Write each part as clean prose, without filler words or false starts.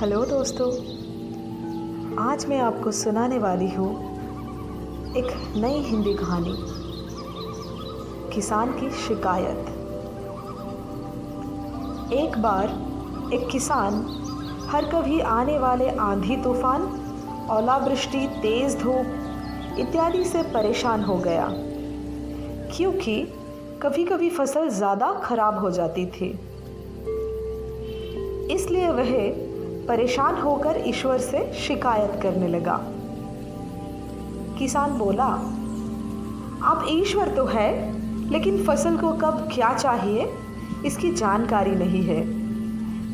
Hello दोस्तों, आज मैं आपको सुनाने वाली हूँ एक नई हिंदी कहानी, किसान की शिकायत। एक बार एक किसान हर कभी आने वाले आंधी तूफान, ओलावृष्टि, तेज़ धूप इत्यादि से परेशान हो गया, क्योंकि कभी कभी फसल ज़्यादा खराब हो जाती थी। इसलिए वह परेशान होकर ईश्वर से शिकायत करने लगा। किसान बोला, आप ईश्वर तो है, लेकिन फसल को कब क्या चाहिए इसकी जानकारी नहीं है।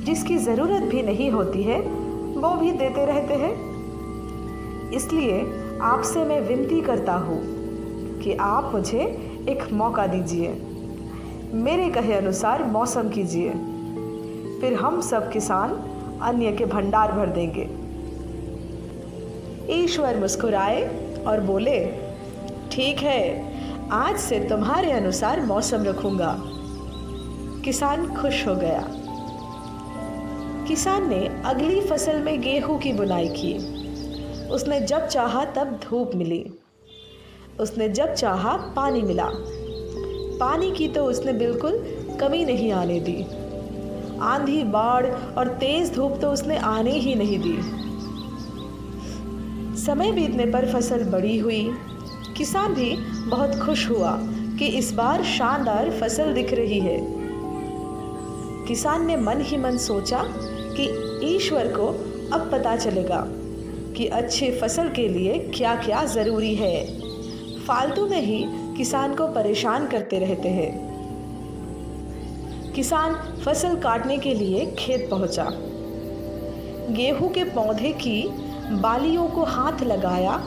जिसकी ज़रूरत भी नहीं होती है वो भी देते रहते हैं। इसलिए आपसे मैं विनती करता हूँ कि आप मुझे एक मौका दीजिए, मेरे कहे अनुसार मौसम कीजिए, फिर हम सब किसान अन्य के भंडार भर देंगे। ईश्वर मुस्कुराए और बोले, ठीक है, आज से तुम्हारे अनुसार मौसम रखूंगा। किसान खुश हो गया। किसान ने अगली फसल में गेहूं की बुनाई की। उसने जब चाहा तब धूप मिली, उसने जब चाहा पानी मिला। पानी की तो उसने बिल्कुल कमी नहीं आने दी। आंधी, बाढ़ और तेज धूप तो उसने आने ही नहीं दी। समय बीतने पर फसल बड़ी हुई। किसान भी बहुत खुश हुआ कि इस बार शानदार फसल दिख रही है। किसान ने मन ही मन सोचा कि ईश्वर को अब पता चलेगा कि अच्छी फसल के लिए क्या क्या ज़रूरी है। फालतू में ही किसान को परेशान करते रहते हैं। किसान फसल काटने के लिए खेत पहुंचा। गेहूं के पौधे की बालियों को हाथ लगाया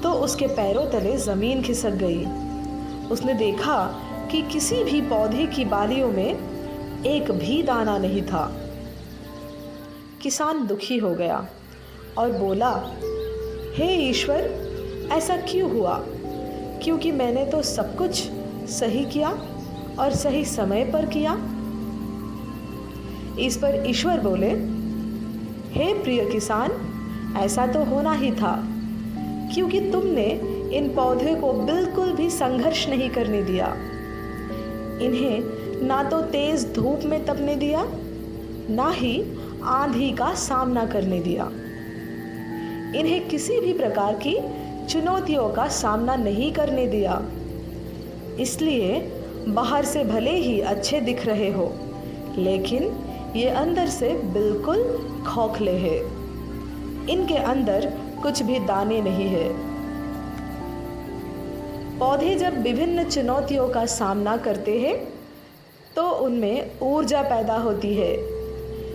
तो उसके पैरों तले ज़मीन खिसक गई। उसने देखा कि किसी भी पौधे की बालियों में एक भी दाना नहीं था। किसान दुखी हो गया और बोला, हे ईश्वर, ऐसा क्यों हुआ? क्योंकि मैंने तो सब कुछ सही किया और सही समय पर किया। इस पर ईश्वर बोले, हे प्रिय किसान, ऐसा तो होना ही था, क्योंकि तुमने इन पौधे को बिल्कुल भी संघर्ष नहीं करने दिया। इन्हें ना तो तेज धूप में तपने दिया, ना ही आंधी का सामना करने दिया। इन्हें किसी भी प्रकार की चुनौतियों का सामना नहीं करने दिया। इसलिए बाहर से भले ही अच्छे दिख रहे हो, लेकिन ये अंदर से बिल्कुल खोखले हैं। इनके अंदर कुछ भी दाने नहीं है। पौधे जब विभिन्न चुनौतियों का सामना करते हैं तो उनमें ऊर्जा पैदा होती है।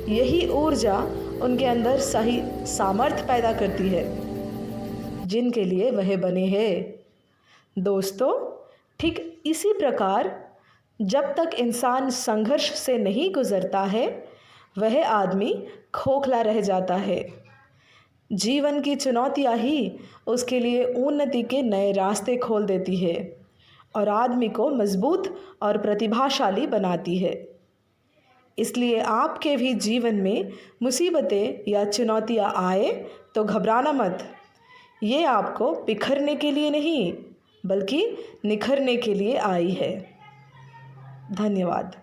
यही ऊर्जा उनके अंदर सही सामर्थ्य पैदा करती है जिनके लिए वह बने हैं। दोस्तों, ठीक इसी प्रकार जब तक इंसान संघर्ष से नहीं गुजरता है, वह आदमी खोखला रह जाता है। जीवन की चुनौतियाँ ही उसके लिए उन्नति के नए रास्ते खोल देती है और आदमी को मजबूत और प्रतिभाशाली बनाती है। इसलिए आपके भी जीवन में मुसीबतें या चुनौतियाँ आए तो घबराना मत। ये आपको बिखरने के लिए नहीं, बल्कि निखरने के लिए आई है। धन्यवाद।